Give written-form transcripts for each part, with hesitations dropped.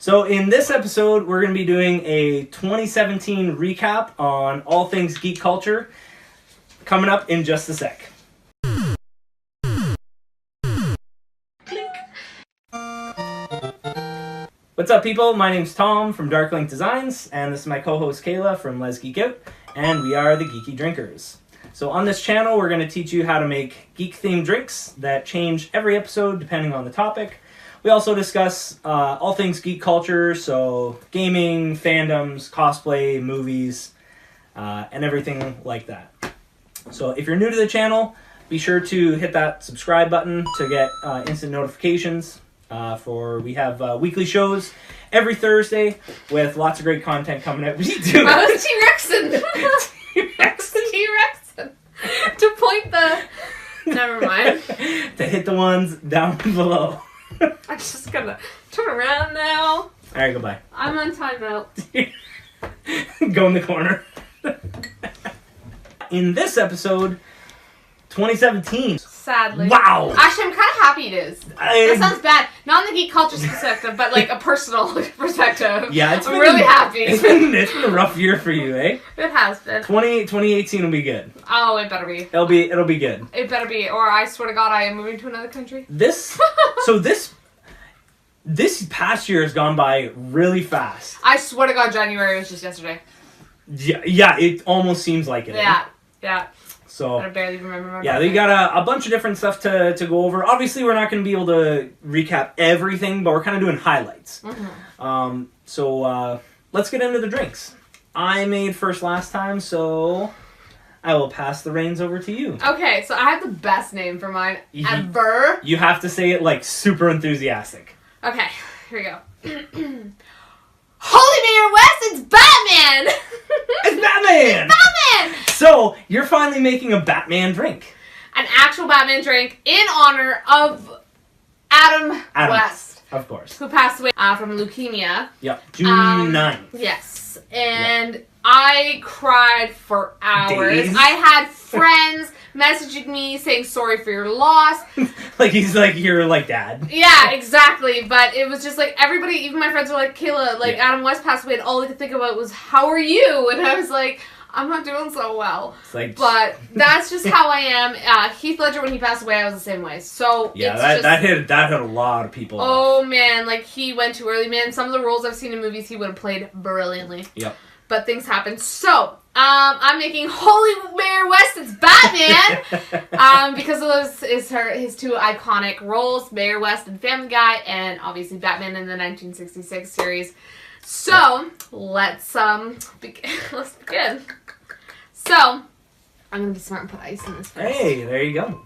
So in this episode, we're going to be doing a 2017 recap on all things geek culture, coming up in just a sec. What's up, people? My name's Tom from Darklink Designs, and this is my co-host Kayla from Let's Geek Out, and we are the Geeky Drinkers. So on this channel, we're going to teach you how to make geek-themed drinks that change every episode depending on the topic. We also discuss all things geek culture, so gaming, fandoms, cosplay, movies, and everything like that. So if you're new to the channel, be sure to hit that subscribe button to get instant notifications. We have weekly shows every Thursday with lots of great content coming out. What are you doing? I was T-Rexing. T-Rexing. To point the... Never mind. To hit the ones down below. I'm just gonna turn around now. Alright, goodbye. I'm on timeout. Go in the corner. In this episode, 2017. Sadly. Wow! Actually, I'm kind of happy it is. That sounds bad. Not in the geek culture perspective, but like a personal perspective. Yeah, I'm really happy. It's been a rough year for you, eh? It has been. 2018 will be good. Oh, it better be. It'll be good. It better be, or I swear to God, I am moving to another country. This past year has gone by really fast. I swear to God, January was just yesterday. Yeah, it almost seems like it. Yeah. So I barely remember my yeah, birthday. they got a bunch of different stuff to go over. Obviously, we're not going to be able to recap everything, but we're kind of doing highlights. Mm-hmm. So let's get into the drinks. I made first last time, so I will pass the reins over to you. Okay, so I have the best name for mine ever. You have to say it like super enthusiastic. Okay, here we go. Holy Mayor West, it's Batman! It's Batman! Batman! So, you're finally making a Batman drink. An actual Batman drink in honor of Adam West. Of course. Who passed away from leukemia. Yep. June 9th. Yes. And I cried for hours. Days? I had friends messaging me saying sorry for your loss. He's like your dad. Yeah, exactly. But it was just like everybody, even my friends were like, Kayla, Adam West passed away, and all I could think about was, how are you? And I was like, I'm not doing so well. But that's just how I am. Heath Ledger, when he passed away, I was the same way. So yeah, that hit a lot of people. Oh man, he went too early, man. Some of the roles I've seen in movies, he would have played brilliantly. Yep. But things happen. So, I'm making Holy Mayor West, it's Batman! Because of his two iconic roles, Mayor West in Family Guy, and obviously Batman in the 1966 series. So, let's begin. So, I'm gonna be smart and put ice in this first. Hey, there you go.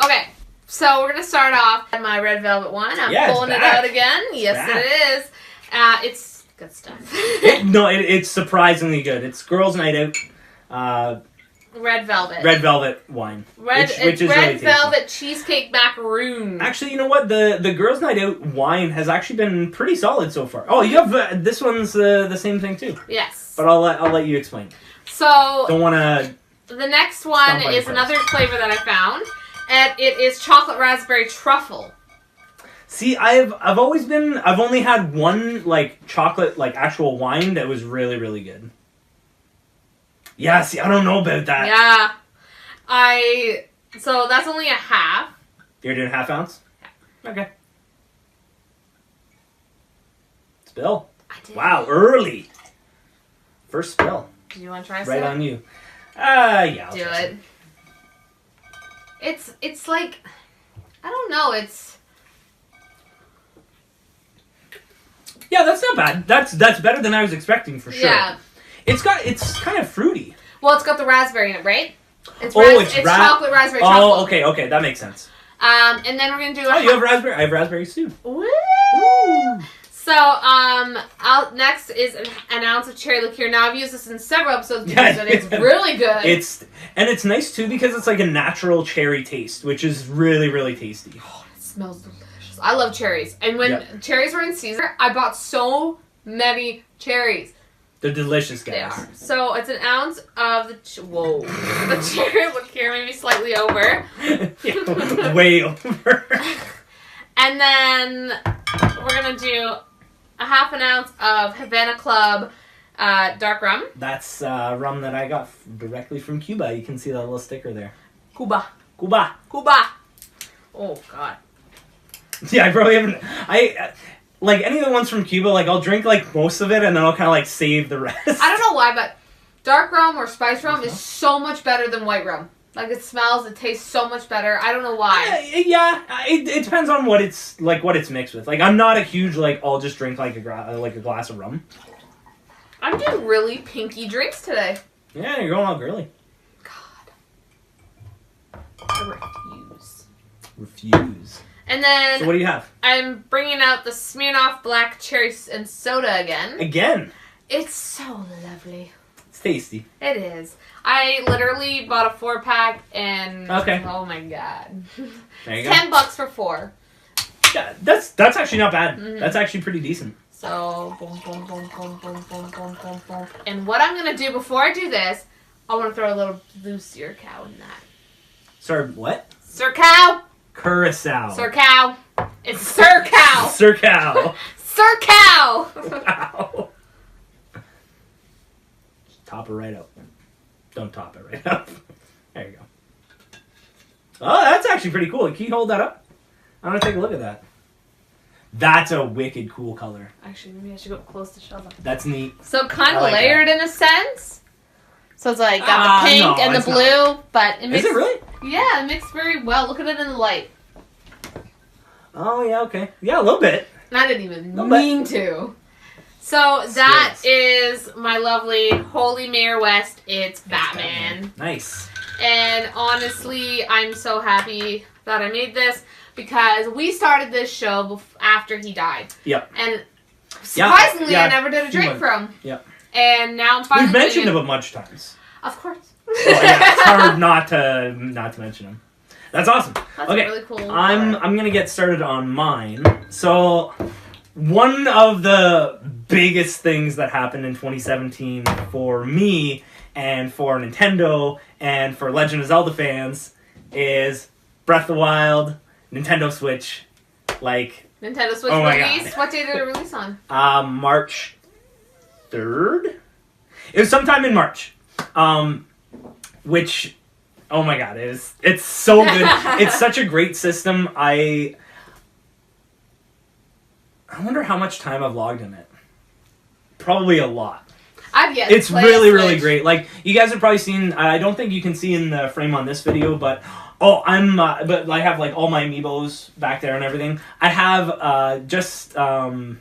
Okay, so we're gonna start off with my red velvet one. I'm pulling it out again. Yes, it is. It's good stuff. It's surprisingly good. It's Girls' Night Out. Red velvet. Red velvet wine. Which is red really velvet cheesecake macaroon. Actually, you know what? The Girls' Night Out wine has actually been pretty solid so far. Oh, you have this one's the same thing too. Yes. But I'll let you explain. So don't want to. The next one is another flavor that I found, and it is chocolate raspberry truffle. See, I've only had one chocolate actual wine that was really, really good. Yeah, see, I don't know about that. Yeah. So that's only a half. You're doing half ounce? Yeah. Okay. Spill. I did. Wow, early. First spill. Do you want to try some? Right on you. Yeah. I'll do it. It's like, I don't know, Yeah, that's not bad. That's better than I was expecting for sure. Yeah. It's kind of fruity. Well, it's got the raspberry in it, right? It's chocolate raspberry truffle. Oh, okay, that makes sense. And then we're gonna do. You have raspberry. I have raspberries too. Woo! So, next is an ounce of cherry liqueur. Now, I've used this in several episodes because it's really good. It's nice too because it's like a natural cherry taste, which is really, really tasty. Oh, it smells delicious. I love cherries, and when cherries were in season, I bought so many cherries. They're delicious, guys. They are. So it's an ounce of the the cherry liqueur, maybe slightly over. Way over. And then we're gonna do a half an ounce of Havana Club dark rum. That's rum that I got directly from Cuba. You can see that little sticker there. Cuba. Cuba. Oh, God. Yeah, I probably haven't... like, any of the ones from Cuba, like, I'll drink, like, most of it, and then I'll kind of, like, save the rest. I don't know why, but dark rum or spice rum is so much better than white rum. Like, it smells, it tastes so much better. I don't know why. Yeah, it depends on what it's mixed with. Like, I'm not a huge, like, I'll just drink, like, a glass of rum. I'm doing really pinky drinks today. Yeah, you're going all girly. God. I Refuse. And then... So what do you have? I'm bringing out the Smirnoff Black Cherry and Soda again. Again? It's so lovely. It's tasty. It is. I literally bought a 4-pack and... Okay. Oh my God. There you go. $10 for 4. Yeah, that's actually not bad. Mm-hmm. That's actually pretty decent. So, boom, boom, boom, boom, boom, boom, boom, boom, boom. And what I'm going to do before I do this, I want to throw a little blue Curacao in that. Sorry, what? Curacao. Curacao. Curacao. It's Curacao. Curacao. Curacao. Wow. Top it right up. Don't top it right up. There you go. Oh, that's actually pretty cool. Can you hold that up? I want to take a look at that. That's a wicked cool color. Actually, maybe I should go up close to show them. That's neat. So kind of like layered in a sense. So it's like got the pink and the blue, but it mixed, is it really? Yeah, it mixed very well. Look at it in the light. Oh yeah, okay. Yeah, a little bit. And I didn't even mean to. So that is my lovely Holy Mayor West. It's Batman. Nice. And honestly, I'm so happy that I made this because we started this show after he died. Yep. And surprisingly, yeah. I never did a drink for him. Yep. And now I'm finally. We've mentioned him a bunch of times. Of course. Well, yeah, it's hard not to mention him. That's awesome. That's okay, really cool. I'm gonna get started on mine. So, one of the biggest things that happened in 2017 for me and for Nintendo and for Legend of Zelda fans is Breath of the Wild, Nintendo Switch, like Nintendo Switch oh release. What day did it release on? March 3rd. It was sometime in March. Which, oh my God, it's so good. It's such a great system. I wonder how much time I've logged in it. Probably a lot. I've yet It's to play really, a Switch. really great. Like, you guys have probably seen, I don't think you can see in the frame on this video, but, but I have, like, all my amiibos back there and everything. I have, just, 2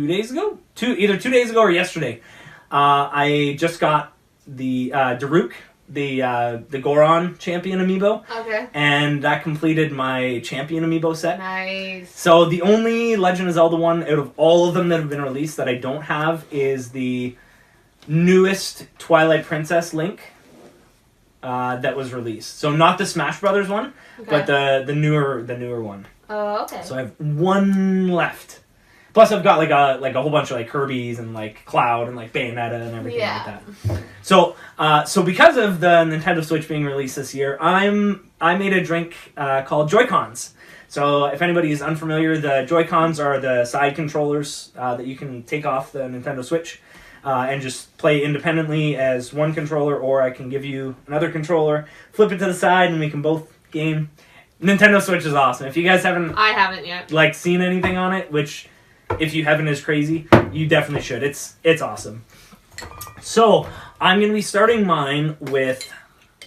days ago? Either 2 days ago or yesterday, I just got the, Daruk, the Goron champion amiibo. Okay. And that completed my champion amiibo set. Nice. So the only Legend of Zelda one out of all of them that have been released that I don't have is the newest Twilight Princess Link that was released. So not the Smash Brothers one, but the newer one. Oh, okay. So I have one left. Plus, I've got like a whole bunch of like Kirby's and like Cloud and like Bayonetta and everything like that. So because of the Nintendo Switch being released this year, I made a drink called Joycons. So if anybody is unfamiliar, the Joycons are the side controllers that you can take off the Nintendo Switch and just play independently as one controller, or I can give you another controller, flip it to the side, and we can both game. Nintendo Switch is awesome. If you guys I haven't yet. like seen anything on it, which if you haven't is crazy, you definitely should. It's awesome. So I'm going to be starting mine with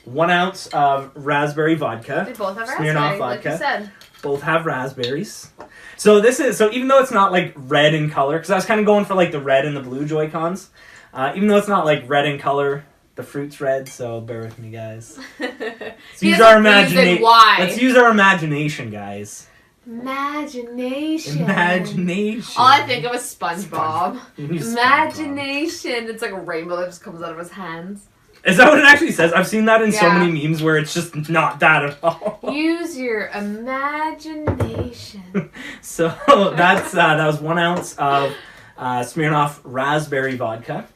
1 ounce of raspberry vodka. They both have Smirnoff raspberry, like you said. Both have raspberries. So even though it's not like red in color, because I was kind of going for like the red and the blue Joy-Cons, even though it's not like red in color, the fruit's red. So bear with me, guys. Let's use our imagination. Let's use our imagination, guys. Imagination. Imagination. All I think of is SpongeBob. Imagination. It's like a rainbow that just comes out of his hands. Is that what it actually says? I've seen that in so many memes where it's just not that at all. Use your imagination. So that was 1 ounce of Smirnoff Raspberry vodka.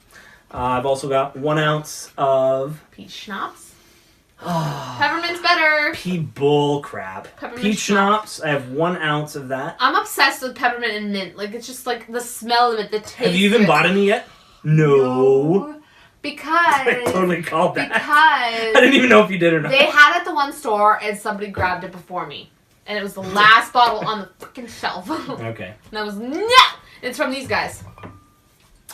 I've also got 1 ounce of peach schnapps. Peppermint's better. Bull crap. Peach schnapps. I have 1 ounce of that. I'm obsessed with peppermint and mint. Like, it's just like the smell of it, the taste. Have you even bought any yet? No. Because I totally called that. Because I didn't even know if you did or not. They had it at the one store and somebody grabbed it before me. And it was the last bottle on the freaking shelf. Okay. And I was, no! It's from these guys.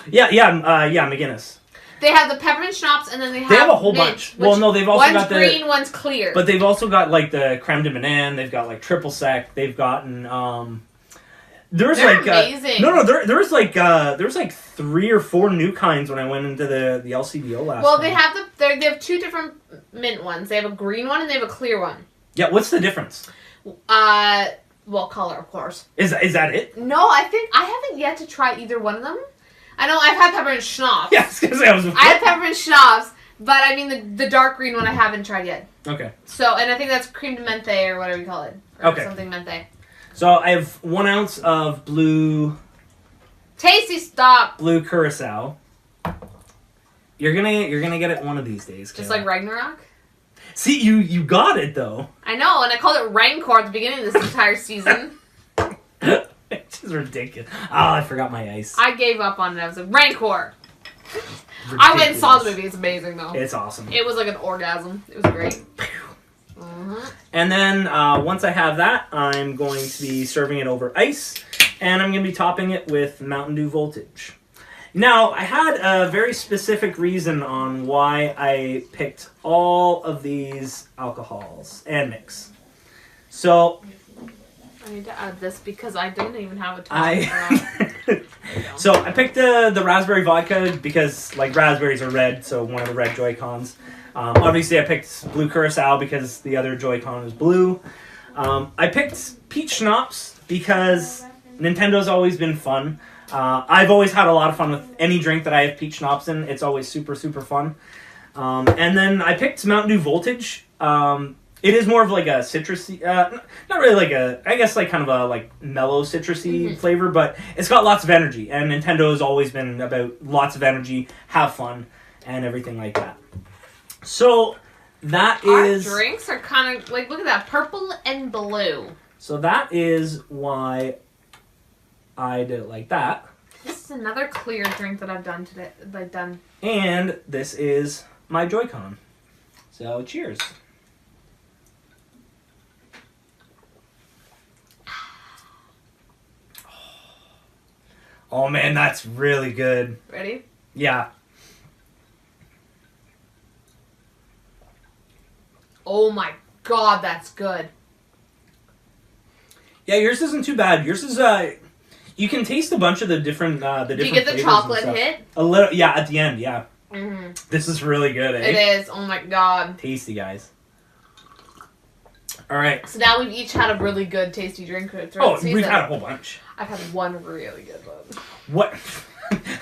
Yeah, McGinnis. They have the peppermint schnapps and then they have a whole bunch. Well, no, they've also got the... One's green, one's clear. But they've also got, like, the creme de banane. They've got, like, triple sec. They've gotten, They're amazing. There was like 3 or 4 new kinds when I went into the LCBO last Well, time. they have 2 different mint ones. They have a green one and they have a clear one. Yeah, what's the difference? Well, color, of course. Is that it? No, I haven't yet to try either one of them. I know I've had peppermint schnapps. Yeah, I had peppermint schnapps, but I mean the dark green one I haven't tried yet. Okay. So, and I think that's creme de menthe or whatever you call it. Or okay. Something menthe. So I have 1 ounce of blue... Tasty stop! Blue Curaçao. You're gonna get it one of these days, Kayla. Just like Ragnarok? See, you got it, though. I know, and I called it Rancor at the beginning of this entire season. It's just ridiculous. Oh, I forgot my ice. I gave up on it. I was like, Rancor! I went and saw the movie. It's amazing, though. It's awesome. It was like an orgasm. It was great. And then, once I have that, I'm going to be serving it over ice, and I'm going to be topping it with Mountain Dew Voltage. Now, I had a very specific reason on why I picked all of these alcohols and mix. So... I need to add this because I don't even have a top. So I picked the raspberry vodka because like raspberries are red, so one of the red Joycons. Obviously I picked blue Curaçao because the other Joycon is blue. I picked peach schnapps because Nintendo's always been fun. I've always had a lot of fun with any drink that I have peach schnapps in. It's always super, super fun. And then I picked Mountain Dew Voltage. It is more of like a citrusy, not really like I guess like kind of a like mellow citrusy flavor, but it's got lots of energy. And Nintendo has always been about lots of energy, have fun, and everything like that. So that is... Our drinks are kind of like, look at that, purple and blue. So that is why I did it like that. This is another clear drink that I've done today. And this is my Joy-Con. So cheers. Oh man, that's really good. Ready? Yeah. Oh my god, that's good. Yeah, yours isn't too bad. Yours is you can taste a bunch of the different Do you get the chocolate hit? A little, yeah, at the end, yeah. Mm-hmm. This is really good, eh? It is. Oh my god. Tasty, guys. All right. So now we've each had a really good, tasty drink throughout the season. We've had a whole bunch. I've had one really good one. What?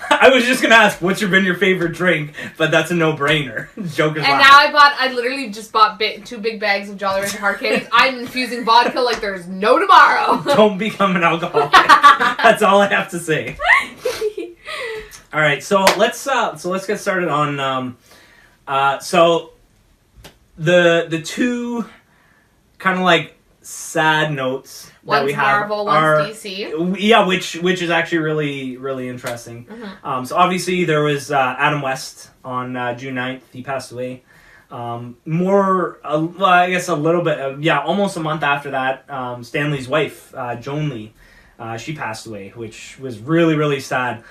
I was just gonna ask, what's been your favorite drink? But that's a no-brainer. Joker's And laughing. now I literally just bought 2 big bags of Jolly Rancher hard candies. I'm infusing vodka like there's no tomorrow. Don't become an alcoholic. That's all I have to say. All right, so let's get started on so the 2 kind of like sad notes that we have Marvel, are one's DC. Yeah, which is actually really, really interesting. Mm-hmm. So obviously there was Adam West on June 9th. He passed away. I guess a little bit, almost a month after that, Stanley's wife, Joan Lee, she passed away, which was really, really sad.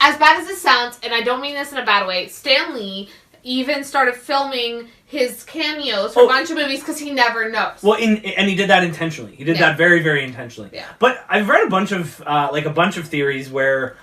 As bad as it sounds, and I don't mean this in a bad way, Stan Lee even started filming his cameos for a bunch of movies because he never knows. Well, and he did that intentionally. He did that very, very intentionally. Yeah. But I've read a bunch of theories where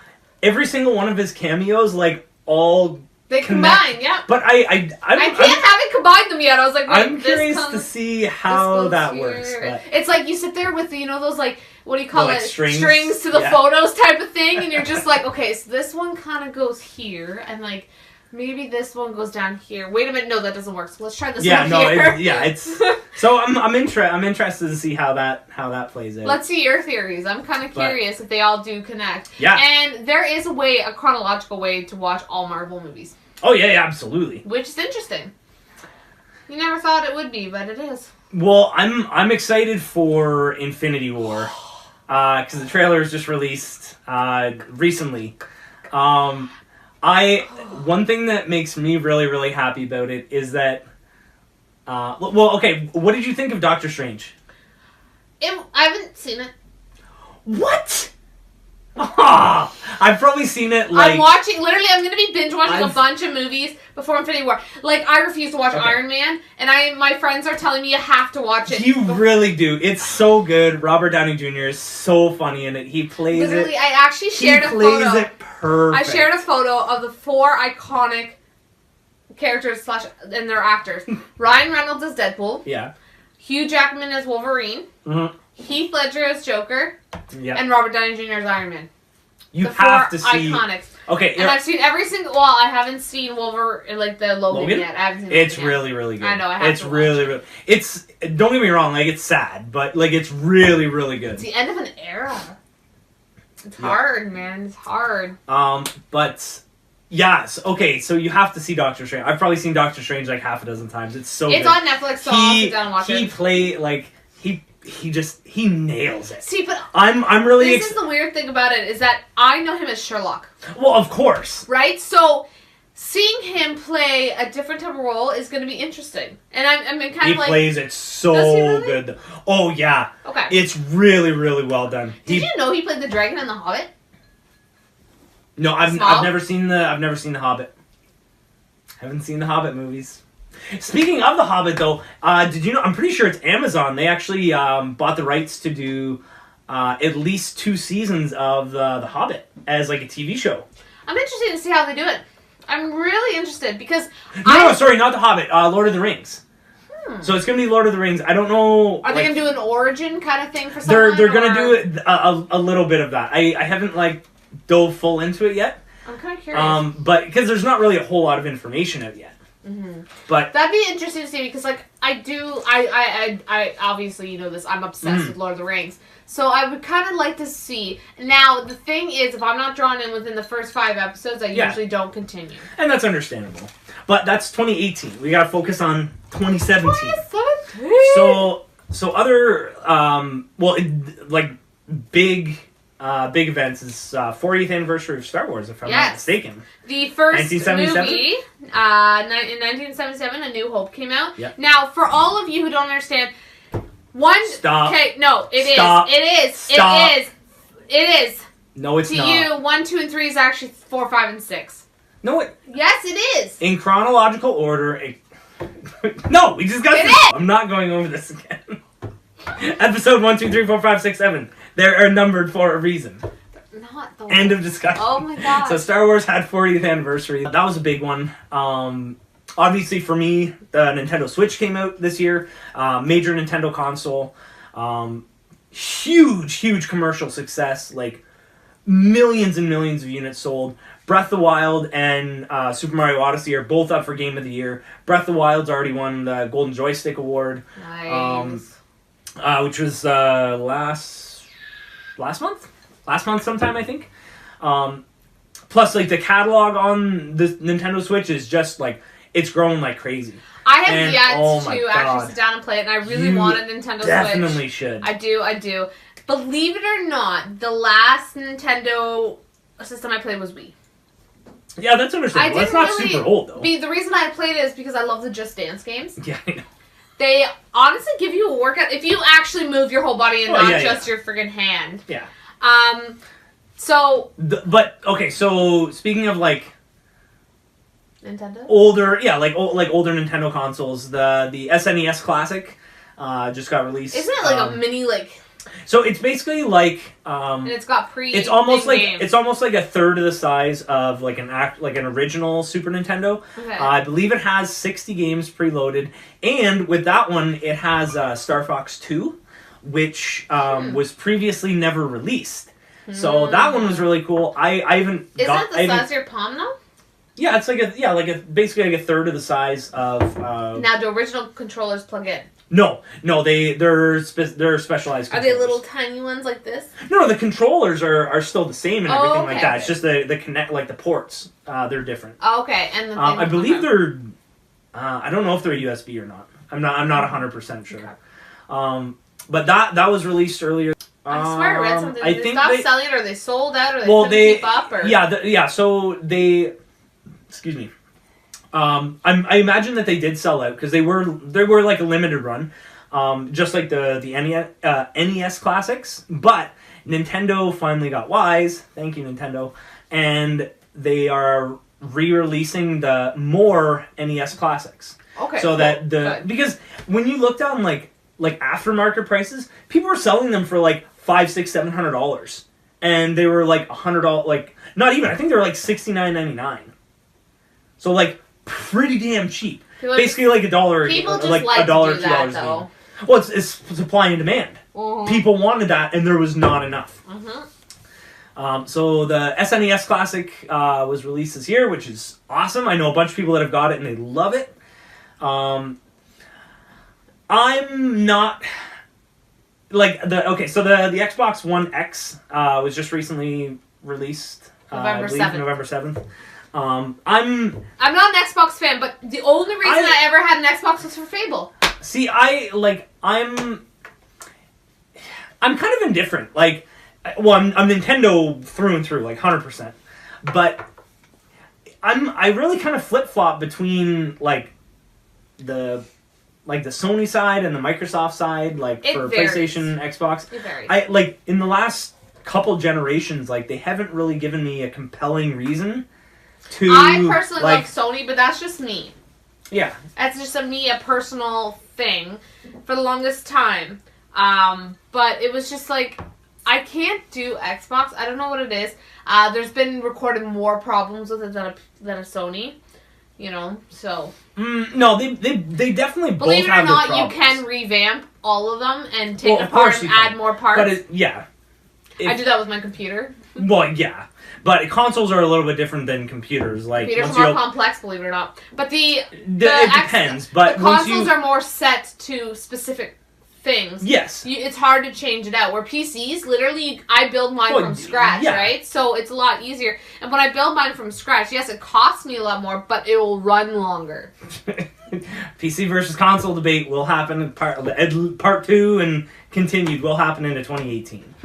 every single one of his cameos, like, all they combine, yeah. But I haven't combined them yet. I was like, I'm curious to see how that works. But it's like you sit there with those like, what do you call it? Strings to the photos type of thing, and you're just like, okay, so this one kind of goes here, and like maybe this one goes down here. Wait a minute, no, that doesn't work. So let's try this one here. It's so I'm interested to see how that plays out. Let's see your theories. I'm kind of curious if they all do connect. Yeah. And there is a chronological way to watch all Marvel movies. Oh yeah, absolutely. Which is interesting. You never thought it would be, but it is. Well, I'm excited for Infinity War because the trailer was just released recently. One thing that makes me really, really happy about it is that. Okay. What did you think of Doctor Strange? I haven't seen it. What? I've probably seen it. I'm going to be binge watching a bunch of movies before Infinity War. Like, I refuse to watch Iron Man, and my friends are telling me you have to watch it. You really do. It's so good. Robert Downey Jr. is so funny in it. He plays Literally, I actually shared a photo. He plays it perfect. I shared a photo of the 4 iconic characters and their actors. Ryan Reynolds as Deadpool. Yeah. Hugh Jackman as Wolverine. Mm-hmm. Heath Ledger as Joker. Yeah. And Robert Downey Jr. as Iron Man. You have to see. Iconics. Okay. And I've seen every single. Well, I haven't seen Wolverine, like the Logan yet. I haven't seen it. It's really, really good. I know. I have to really, really. It's. Don't get me wrong. Like, it's sad, but like it's really, really good. It's the end of an era. It's hard, man. It's hard. But. Yes. Okay. So you have to see Doctor Strange. I've probably seen Doctor Strange like half a dozen times. It's so. It's good. on Netflix, so I'll sit down and watch it. He nails it. See, but I'm really. This is the weird thing about it is that I know him as Sherlock. Well, of course. Right. So seeing him play a different type of role is going to be interesting, and I'm kind of like. He plays it so really? good. Oh yeah. Okay. It's really, really well done. Did you know he played the dragon in The Hobbit? No, I've never seen the Hobbit. Haven't seen the Hobbit movies. Speaking of the Hobbit, though, did you know? I'm pretty sure it's Amazon. They actually bought the rights to do at least 2 seasons of the Hobbit as like a TV show. I'm interested to see how they do it. I'm really interested because no, sorry, not the Hobbit. Lord of the Rings. So it's gonna be Lord of the Rings. I don't know. Are they gonna do an origin kind of thing for someone? They're gonna do it a little bit of that. I haven't dove full into it yet. I'm kind of curious. But because there's not really a whole lot of information out yet. Mm-hmm. But that'd be interesting to see because I obviously you know this. I'm obsessed with Lord of the Rings. So I would kind of like to see. Now the thing is, if I'm not drawn in within the first 5 episodes, I usually don't continue. And that's understandable. But that's 2018. We gotta focus on 2017. 2017. So other big events is 40th anniversary of Star Wars, if I'm not mistaken. The first 1977? movie, in 1977, A New Hope came out. Yep. Now, for all of you who don't understand, Stop. Okay, no, it Stop. is. It is. Stop. It is. No, it's not. To you, 1, 2, and 3 is actually 4, 5, and 6. No, it. Yes, it is. In chronological order. No, we just got it this. Is. I'm not going over this again. Episode 1, 2, 3, 4, 5, 6, 7. They are numbered for a reason. Not the End of discussion. Oh my god. So Star Wars had 40th anniversary. That was a big one. Obviously for me, the Nintendo Switch came out this year. Major Nintendo console. Huge commercial success. Like millions and millions of units sold. Breath of the Wild and Super Mario Odyssey are both up for Game of the Year. Breath of the Wild's already won the Golden Joystick Award. Nice. Which was last month sometime, I think. Plus, the catalog on the Nintendo Switch is just it's growing like crazy. I have yet to actually sit down and play it, and I really want a Nintendo Switch. Definitely should. I do. Believe it or not, the last Nintendo system I played was Wii. Yeah, that's understandable. That's not super old, though. The reason I played it is because I love the Just Dance games. Yeah, I know. They honestly give you a workout if you actually move your whole body and not just your friggin' hand. Yeah. So. So speaking of Nintendo? Older older Nintendo consoles, the SNES Classic just got released. Isn't it a mini So it's basically and it's got it's almost like a third of the size of an original Super Nintendo. Okay. I believe it has 60 games preloaded, and with that one it has Star Fox 2, which was previously never released. So that one was really cool. I haven't. Isn't it the size of your palm though? Yeah, it's basically a third of the size of. Now, do original controllers plug in? No, they're specialized controllers. Are they little tiny ones like this? No, the controllers are still the same and everything like that. Okay. It's just the connect the ports. They're different. Oh, okay, and I believe they're I don't know if they're USB or not. I'm not 100% sure. Okay. But that was released earlier. I swear I read something. I Did think they stop they selling it, or they sold out, or they couldn't keep up, or yeah. So they, excuse me. I imagine that they did sell out because they were like a limited run, just like the NES classics. But Nintendo finally got wise. Thank you, Nintendo, and they are re-releasing the more NES classics. Okay. So that because when you look down like aftermarket prices, people were selling them for like $500, $600, $700, and they were like $100. Like not even. I think they were like $69.99. So like pretty damn cheap. Basically like $1. People just like like $1, to do that, $2. though. Well, it's supply and demand. Mm-hmm. People wanted that, and there was not enough. Mm-hmm. So the SNES Classic was released this year, which is awesome. I know a bunch of people that have got it and they love it. I'm not like so the Xbox One X was just recently released. November 7th. November 7th. I'm not an Xbox fan, but the only reason I ever had an Xbox was for Fable. See, I'm kind of indifferent. Like, well, I'm Nintendo through and through, like 100%. But I really kind of flip flop between like the Sony side and the Microsoft side, like for PlayStation, Xbox. It varies. I like in the last couple generations, like they haven't really given me a compelling reason to. I personally love Sony, but that's just me. Yeah, that's just a personal thing for the longest time. But it was just like I can't do Xbox. I don't know what it is. There's been recorded more problems with it than a Sony. You know, so. No, they definitely both believe it or have not, their problems. you can revamp all of them and take them apart and add more parts. But I do that with my computer. Well, yeah, but consoles are a little bit different than computers. Like computers are more complex, believe it or not. But it depends. But the consoles are more set to specific things. Yes, it's hard to change it out. Where PCs, literally, I build mine from scratch, right? So it's a lot easier. And when I build mine from scratch, yes, it costs me a lot more, but it will run longer. PC versus console debate will happen in part 2 and continued will happen into 2018.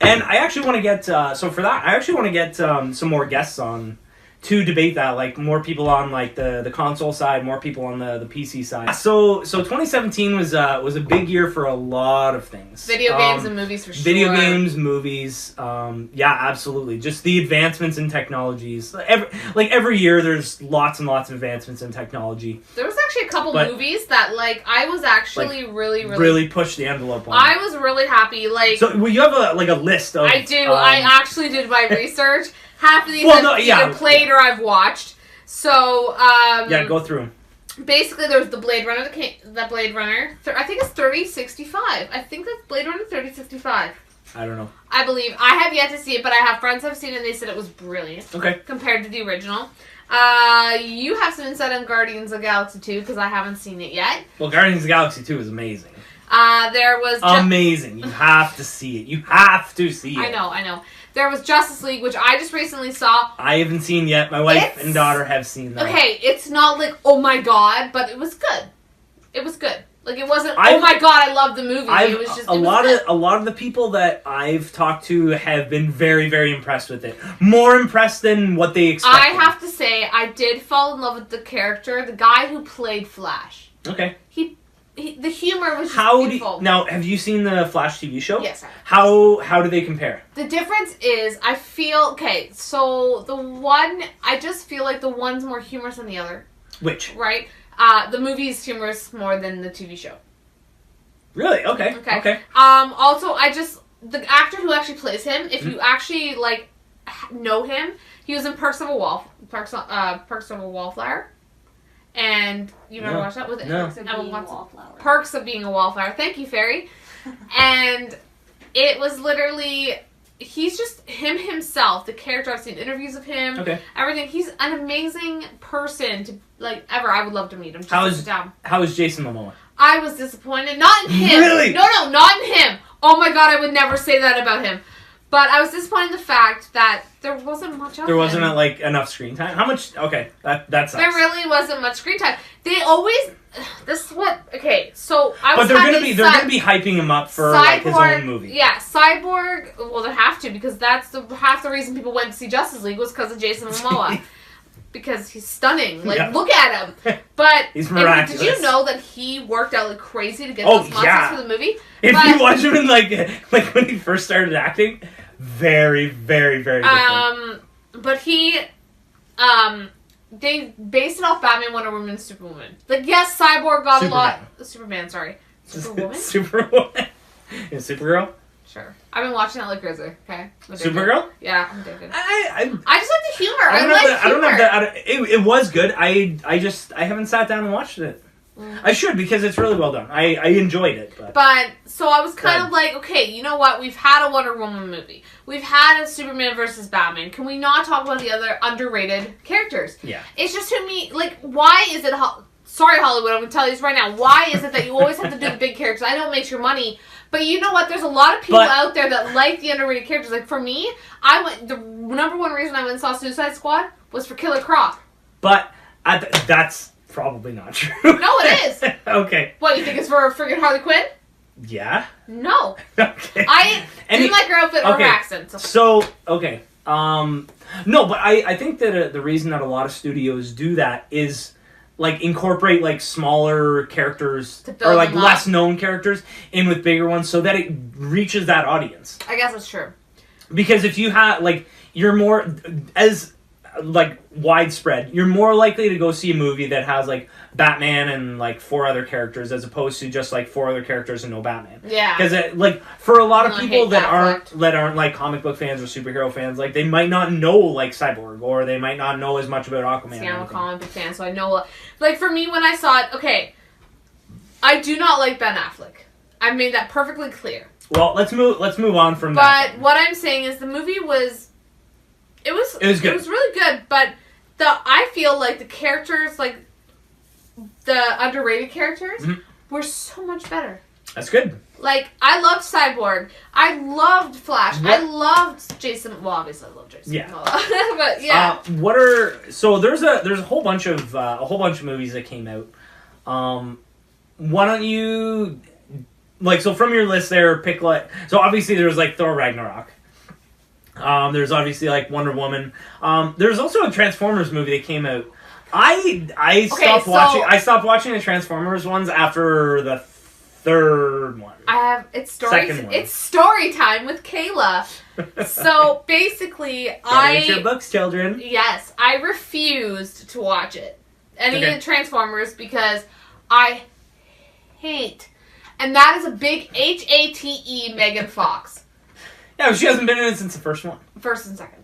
And I actually want to get so for that I actually want to get some more guests on to debate that, like more people on like the console side, more people on the PC side. So 2017 was a big year for a lot of things. Video games and movies for sure. Video games, movies, yeah, absolutely. Just the advancements in technologies. Every year, there's lots and lots of advancements in technology. There was actually a couple movies that I was actually really pushed the envelope on. I was really happy. So you have a list of. I do. I actually did my research. Half of these I've either played or I've watched. So, yeah, go through them. Basically, there's the Blade Runner, I think it's 3065. I think that's Blade Runner 3065. I don't know. I believe. I have yet to see it, but I have friends who have seen it and they said it was brilliant. Okay. Compared to the original. You have some insight on Guardians of the Galaxy 2, because I haven't seen it yet. Well, Guardians of the Galaxy 2 is amazing. There was... amazing. You have to see it. You have to see it. I know. There was Justice League, which I just recently saw. I haven't seen yet. My wife and daughter have seen that. Okay, it's not like, oh my god, but it was good. It was good. Like, it wasn't, oh my god, I love the movie. It was just, a lot of the people that I've talked to have been very, very impressed with it. More impressed than what they expected. I have to say, I did fall in love with the character, the guy who played Flash. Okay. The humor was just beautiful. Now, have you seen the Flash TV show? Yes, I have. How do they compare? The difference is, I feel... Okay, so the one... I just feel like the one's more humorous than the other. Which? Right? The movie's humorous more than the TV show. Really? Okay. Also, the actor who actually plays him, if you actually, know him, he was in Perks of a Wallflower. And you remember watching that? Was it Perks of Being a Wallflower. Thank you, Fairy. And it was literally... He's just himself. The character, I've seen interviews of him. Okay. Everything. He's an amazing person to, ever. I would love to meet him. How is Jason Momoa? I was disappointed. Not in him. Really? No, not in him. Oh my god, I would never say that about him. But I was disappointed in the fact that there wasn't much of There him. wasn't like enough screen time. How much? Okay, that sucks. There really wasn't much screen time. They always. This is what. Okay, so I was. But they're gonna be hyping him up for like his own movie. Yeah, Cyborg. Well, they have to because that's half the reason people went to see Justice League was because of Jason Momoa. Because he's stunning. Like, look at him. But he's miraculous. Did you know that he worked out like crazy to get those monsters for the movie? If you watch him in like when he first started acting, very, very, very different. But he, they based it off Batman, Wonder Woman, and Superwoman. Like, yes, Cyborg got a lot. Superman, sorry. Superwoman? Superwoman. Yeah, Supergirl? Sure. I've been watching that like crazy, okay? Supergirl? Yeah, I'm addicted. I just like the humor. I don't have it was good. I haven't sat down and watched it. I should because it's really well done. I enjoyed it. But so I was kind of like, okay, you know what? We've had a Wonder Woman movie. We've had a Superman versus Batman. Can we not talk about the other underrated characters? Yeah. It's just to me, like, why is it... Sorry, Hollywood, I'm going to tell you this right now. Why is it that you always have to do the big characters? I know it makes your money... But you know what? There's a lot of people out there that like the underrated characters. Like, for me, the number one reason I went and saw Suicide Squad was for Killer Croc. But that's probably not true. No, it is. Okay. What, you think it's for friggin' Harley Quinn? Yeah. No. Okay. I didn't like her outfit or her accent. So, okay. No, but I think that the reason that a lot of studios do that is... like incorporate like smaller characters or like less known characters in with bigger ones so that it reaches that audience. I guess that's true. Because if you have like you're more as like widespread, you're more likely to go see a movie that has like Batman and like 4 other characters as opposed to just like 4 other characters and no Batman. Yeah. Because like for a lot of people that aren't like comic book fans or superhero fans, like they might not know like Cyborg or they might not know as much about Aquaman. See, I'm a comic book fan, so I know. Like for me, when I saw it, okay, I do not like Ben Affleck. I made that perfectly clear. Well, let's move on from that. But what I'm saying is the movie was. It was good. It was really good, but I feel like the characters, like the underrated characters, were so much better. That's good. Like I loved Cyborg, I loved Flash, I loved Jason. Well, obviously I love Jason. Yeah, but yeah. There's a whole bunch of movies that came out. Why don't you from your list there pick so obviously there's like Thor Ragnarok. There's obviously like Wonder Woman. There's also a Transformers movie that came out. I stopped watching the Transformers ones after the 3rd one. It's story time with Kayla. So basically, Get out your books, children. Yes, I refused to watch it. Any of the Transformers because I hate, and that is a big HATE Megan Fox. Yeah, but she hasn't been in it since the first one. First and second.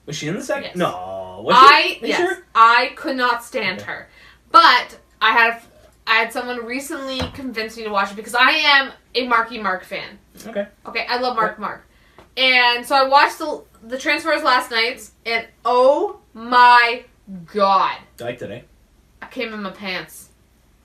Was she in the second? Yes. No. Was she? Are you sure? I could not stand her. But I had someone recently convince me to watch it because I am a Marky Mark fan. Okay. Okay, I love Mark. And so I watched the Transformers last night, and oh my god. You liked it, eh? I came in my pants.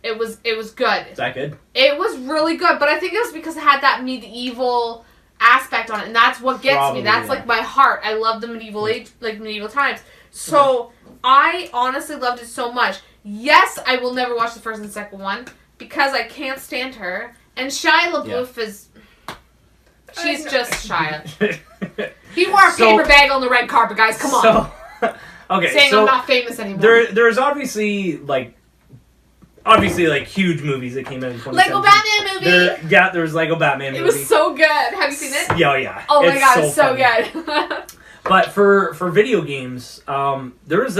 It was good. Is that good? It was really good, but I think it was because it had that medieval aspect on it, and that's what gets me. That's like my heart. I love the medieval age, like medieval times. So I honestly loved it so much. Yes, I will never watch the first and second one because I can't stand her. And Shia LaBeouf is, she's just Shia. He wore a paper bag on the red carpet, guys. Come on. Saying I'm not famous anymore. There's obviously huge movies that came out in 2017. Lego Batman movie! There was Lego Batman movie. It was so good. Have you seen it? Yeah. Oh my god, it's so good. But for video games, there's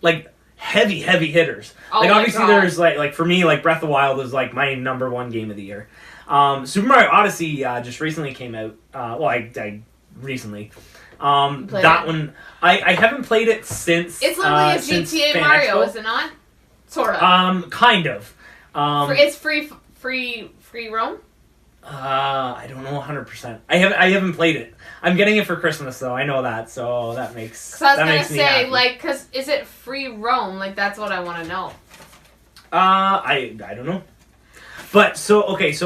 like heavy hitters. Oh like obviously God. There's like for me like Breath of the Wild is like my number 1 game of the year. Super Mario Odyssey just recently came out. I recently. That one I haven't played it since. It's literally a GTA Mario, is it not? Sort of. Kind of. It's free roam? I don't know 100%. I haven't played it. I'm getting it for Christmas though. I know that, so that makes. So I was gonna say, happy. like, cause is it free roam? Like that's what I want to know. I don't know. But so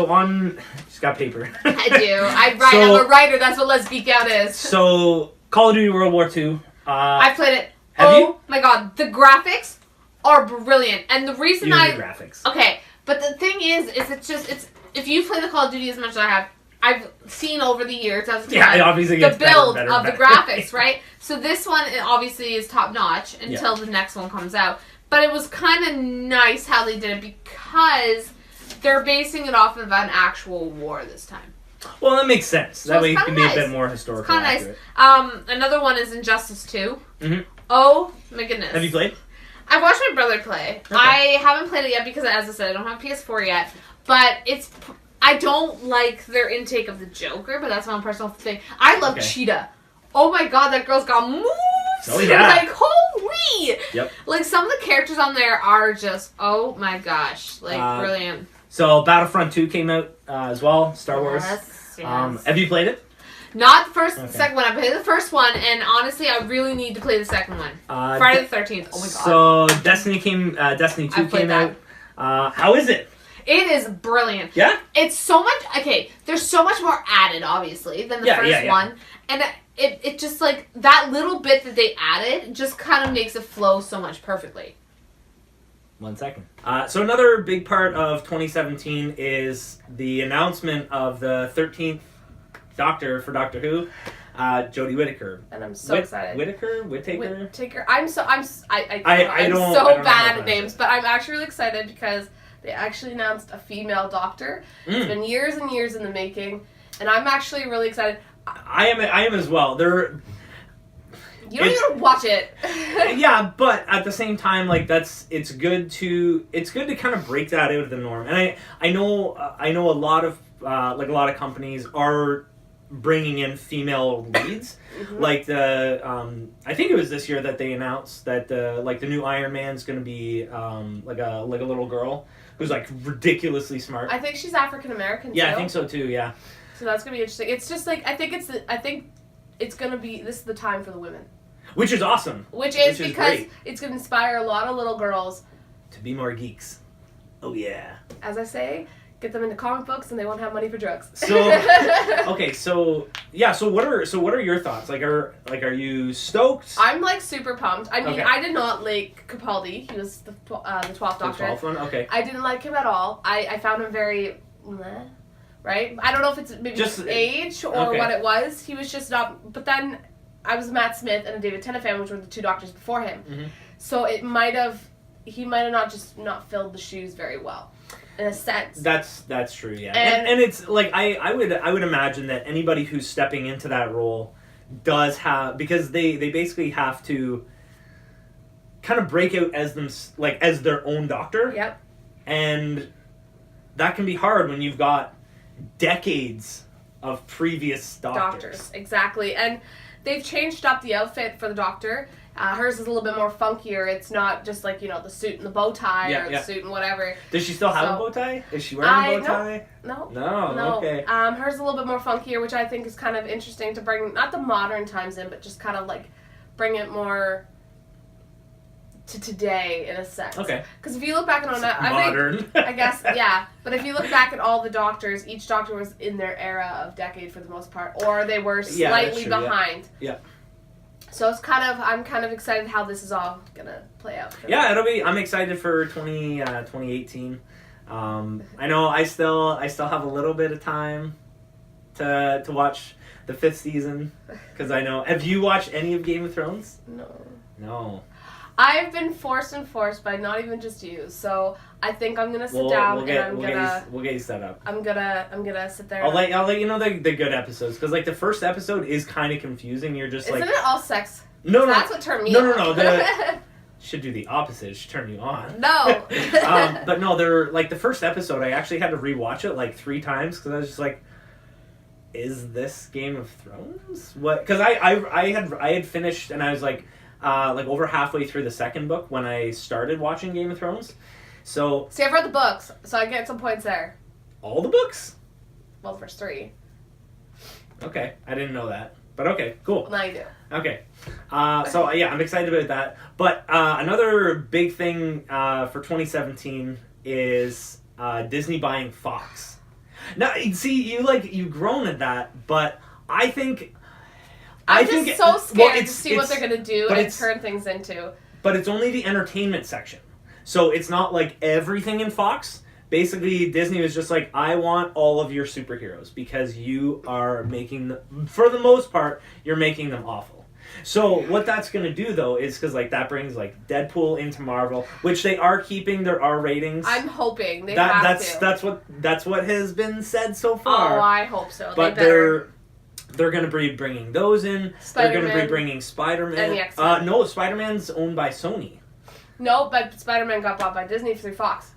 on. She's got paper. I do. I'm a writer. That's what Let's Geek Out is. So, Call of Duty World War II. I played it. Have you? My god, the graphics are brilliant, and the reason The graphics. Okay, but the thing is it's if you play the Call of Duty as much as I've seen over the years as it obviously the gets build better, of the graphics, right? So this one obviously is top notch until the next one comes out. But it was kind of nice how they did it because they're basing it off of an actual war this time. Well, that makes sense. So that way it can be nice. a bit more historical. Kind of nice. Another one is Injustice 2. Mm-hmm. Oh my goodness. Have you played? I watched my brother play. Okay. I haven't played it yet because, as I said, I don't have PS4 yet. But I don't like their intake of the Joker, but that's my own personal thing. I love Cheetah. Oh my god, that girl's got moves! Oh yeah. Like, holy! Yep. Like, some of the characters on there are just, oh my gosh. Like, brilliant. So, Battlefront 2 came out as well. Star Wars. Yes. Have you played it? Not the second one. I played the first one, and honestly, I really need to play the second one. Friday the 13th. Oh my god. So, Destiny 2 came out. How is it? It is brilliant. Yeah? It's so much... Okay, there's so much more added, obviously, than the first one. And it just, like, that little bit that they added just kind of makes it flow so much perfectly. 1 second. So another big part of 2017 is the announcement of the 13th Doctor for Doctor Who, Jodie Whittaker. And I'm so excited. Whittaker? I'm so bad at names, but I'm actually really excited because they actually announced a female doctor. It's been years and years in the making, and I'm actually really excited. I am as well. You don't even watch it. Yeah, but at the same time, like it's good to kind of break that out of the norm. And I know a lot of companies are bringing in female leads. Mm-hmm. Like I think it was this year that they announced that the new Iron Man's going to be like a little girl who's like ridiculously smart. I think she's African American. Yeah, I think so too. Yeah. So that's gonna be interesting. It's just like I think it's gonna be this is the time for the women. Which is awesome. Which is because it's going to inspire a lot of little girls to be more geeks. Oh yeah. As I say, get them into comic books and they won't have money for drugs. So okay, so what are your thoughts? Like are you stoked? I'm like super pumped. I mean, I did not like Capaldi. He was the 12th Doctor. The 12th one? Okay. I didn't like him at all. I found him very meh, right? I don't know if it's maybe just age or what it was. He was just not, but then I was a Matt Smith and a David Tennant fan, which were the two doctors before him. Mm-hmm. So he might have not filled the shoes very well, in a sense. That's true, yeah. And it's like I would imagine that anybody who's stepping into that role does have, because they basically have to kind of break out as their own doctor. Yep. And that can be hard when you've got decades of previous doctors. Exactly. And they've changed up the outfit for the Doctor. Hers is a little bit more funkier. It's not just like, the suit and the bow tie the suit and whatever. Does she still have a bow tie? Is she wearing a bow tie? No. Okay. Hers is a little bit more funkier, which I think is kind of interesting to bring, not the modern times in, but just kind of like bring it more to today in a sense. Okay. Because if you look back on that, I guess, yeah. But if you look back at all the doctors, each doctor was in their era of decade for the most part, or they were slightly behind. Yeah. So I'm kind of excited how this is all gonna play out. I'm excited for 2018. I know I still have a little bit of time to watch the 5th season, because I know. Have you watched any of Game of Thrones? No. I've been forced by not even just you, so I think I'm gonna sit down we'll get you set up. I'm gonna sit there. I'll let you know the good episodes, because like the first episode is kind of confusing. You're just Isn't it all sex? No. That's what turned me on. No. Should do the opposite. Should turn you on. No. But no, they're like the first episode. I actually had to rewatch it like 3 times because I was just like, is this Game of Thrones? What? Because I had finished and I was like over halfway through the second book when I started watching Game of Thrones. So see, I've read the books, so I get some points there. All the books? Well, the first 3. Okay, I didn't know that. But okay, cool. Well, now you do. Okay. So yeah, I'm excited about that. But another big thing for 2017 is Disney buying Fox. Now, see, you've grown at that, but I think... I'm just so scared to see what they're going to do and turn things into. But it's only the entertainment section. So it's not like everything in Fox. Basically, Disney was just like, I want all of your superheroes because you are making them, for the most part, you're making them awful. So what that's going to do, though, is because that brings Deadpool into Marvel, which they are keeping their R ratings. I'm hoping they have to. That's what has been said so far. Oh, I hope so. But they're going to be bringing those in. Spider-Man, they're going to be bringing Spider-Man. And the X-Men. No, Spider-Man's owned by Sony. No, but Spider-Man got bought by Disney through Fox.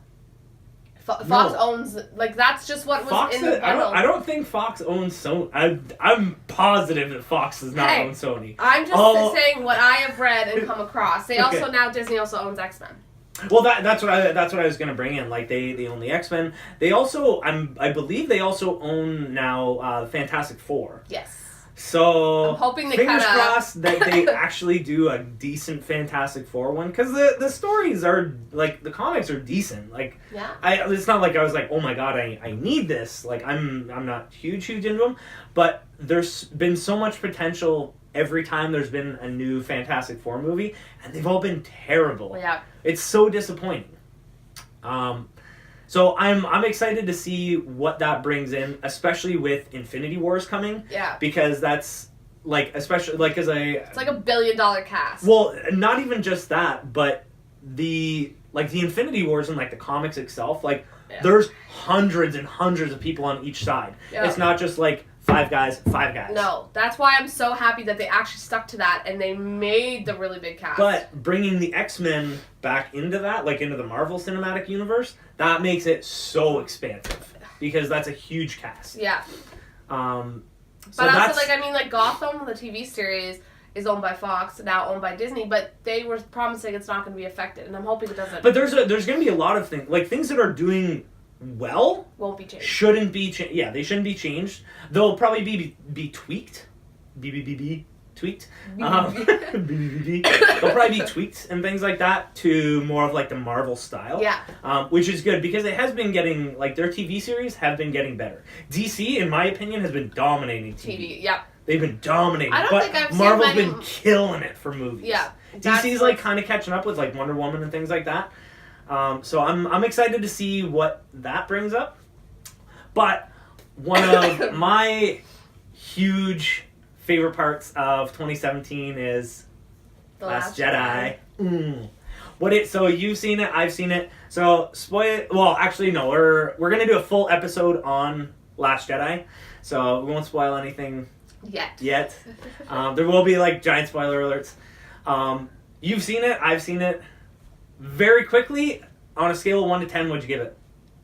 Fox owns... that's just what was Fox in the bundle. I don't think Fox owns Sony. I'm positive that Fox does not own Sony. I'm just saying what I have read and come across. They also... Now Disney also owns X-Men. Well, that's what I was going to bring in. They own the X-Men. They also... I believe they also own now the Fantastic Four. Yes. So I'm hoping they fingers crossed that they actually do a decent Fantastic Four one, because the stories are the comics are decent. It's not like I was like, oh my god, I need this. I'm not huge into them, but there's been so much potential every time there's been a new Fantastic Four movie, and they've all been terrible. Yeah, it's so disappointing. So I'm excited to see what that brings in, especially with Infinity Wars coming. Yeah. Because that's especially because it's like $1 billion cast. Well, not even just that, but the Infinity Wars and the comics itself, there's hundreds and hundreds of people on each side. Yeah. It's not just five guys. No, that's why I'm so happy that they actually stuck to that and they made the really big cast. But bringing the X-Men back into that, into the Marvel Cinematic Universe, that makes it so expansive because that's a huge cast. Yeah. So but also, Gotham, the TV series, is owned by Fox, now owned by Disney, but they were promising it's not going to be affected, and I'm hoping it doesn't. But there's going to be a lot of things, things that are doing well won't be changed. Shouldn't be changed. Yeah, they shouldn't be changed. They'll probably be tweaked. Tweaked. They'll probably be tweaked and things like that to more of the Marvel style. Yeah. Which is good because it has been getting their TV series have been getting better. DC, in my opinion, has been dominating TV. Yeah. They've been dominating. I don't think I've Marvel's seen been killing it for movies. Yeah. DC's kind of catching up with Wonder Woman and things like that. So I'm excited to see what that brings up. But one of my huge favorite parts of 2017 is The Last Jedi. So you've seen it, I've seen it. So spoil. Well, actually, no. We're gonna do a full episode on Last Jedi, so we won't spoil anything yet. There will be giant spoiler alerts. You've seen it, I've seen it. Very quickly, on a scale of 1 to 10, what'd you give it?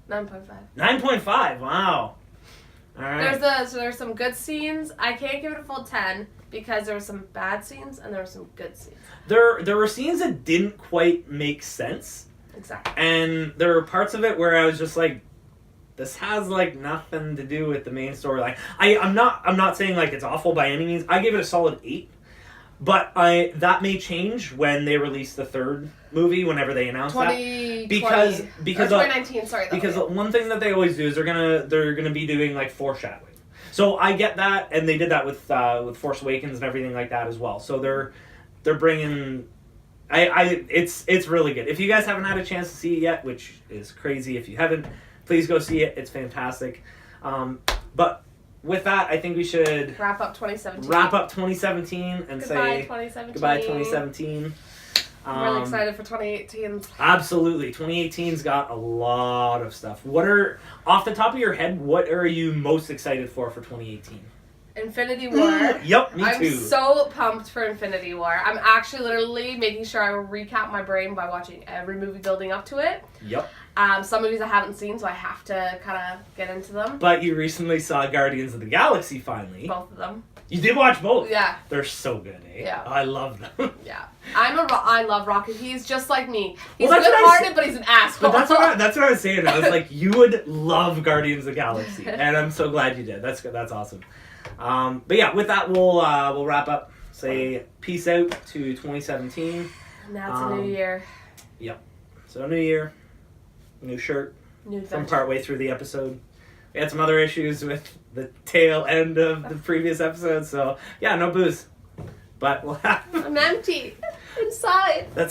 9.5. 9.5. Wow. All right. There's some good scenes. I can't give it a full 10 because there were some bad scenes and there were some good scenes. There were scenes that didn't quite make sense. Exactly. And there were parts of it where I was just this has nothing to do with the main storyline. I'm not saying it's awful by any means. I gave it a solid 8. But that may change when they release the third movie, whenever they announce that. Because 2019, sorry. Because one thing that they always do is they're gonna be doing foreshadowing. So I get that, and they did that with Force Awakens and everything like that as well. So they're bringing. It's really good. If you guys haven't had a chance to see it yet, which is crazy if you haven't, please go see it. It's fantastic. But with that, I think we should wrap up 2017. And goodbye, say 2017. Goodbye 2017. I'm really excited for 2018. Absolutely. 2018's got a lot of stuff. Off the top of your head, what are you most excited for 2018? Infinity War. Yep, me too. I'm so pumped for Infinity War. I'm actually literally making sure I recap my brain by watching every movie building up to it. Yep. Some movies I haven't seen, so I have to kind of get into them. But you recently saw Guardians of the Galaxy, finally. Both of them. You did watch both? Yeah. They're so good, eh? Yeah. I love them. Yeah. I love Rocket. He's just like me. He's good-hearted, but he's an asshole. But that's what I was saying. I was like, you would love Guardians of the Galaxy. And I'm so glad you did. That's awesome. But yeah, with that, we'll wrap up. Say peace out to 2017. Now it's a new year. Yep. So new year, new shirt. New from partway through the episode. We had some other issues with the tail end of the previous episode, so yeah, no booze. But we'll have. I'm empty inside. That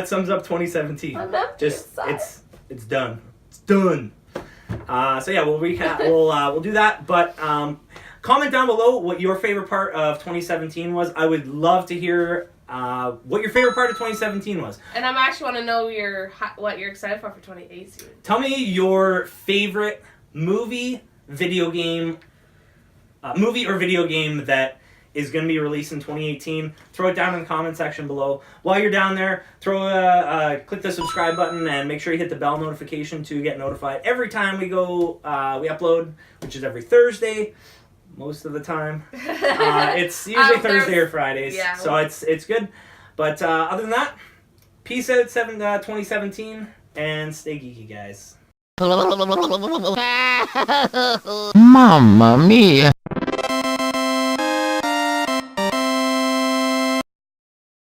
sums up 2017. I'm empty inside. It's done. It's done. So yeah, we'll recap. We'll do that. But comment down below what your favorite part of 2017 was. I would love to hear what your favorite part of 2017 was. And I actually want to know what you're excited for 2018. Tell me your favorite movie, or video game that is going to be released in 2018. Throw it down in the comment section below. While you're down there, click the subscribe button and make sure you hit the bell notification to get notified every time we upload, which is every Thursday. Most of the time. It's usually Thursday or Fridays. Yeah. So it's good. But other than that, peace out 2017 and stay geeky, guys. Mamma mia.